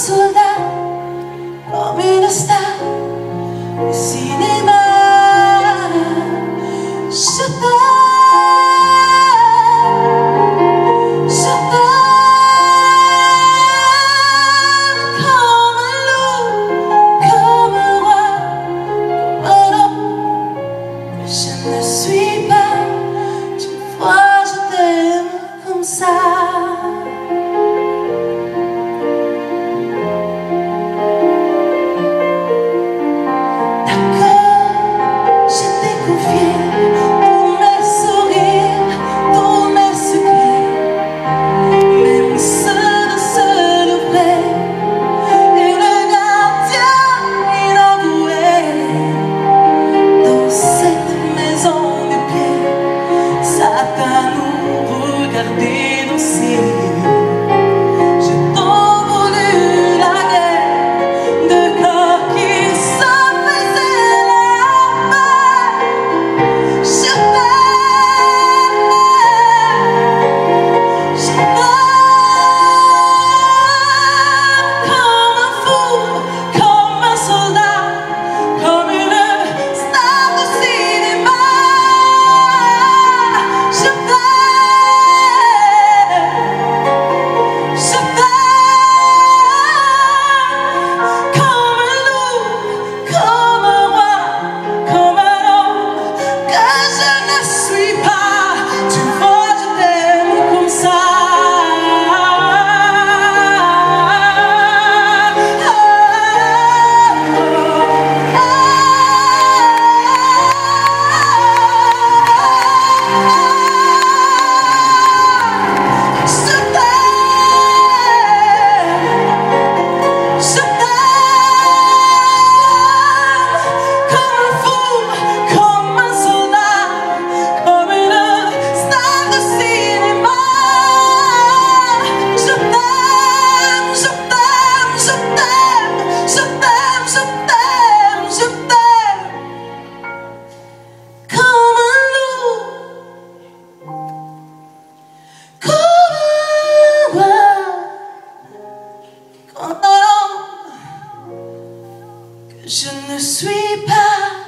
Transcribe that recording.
soldat, comme une star du cinéma. Je t'aime, je t'aime comme un loup, comme un roi, comme un homme que je ne suis pas. Tu vois, je t'aime comme ça. Je ne suis pas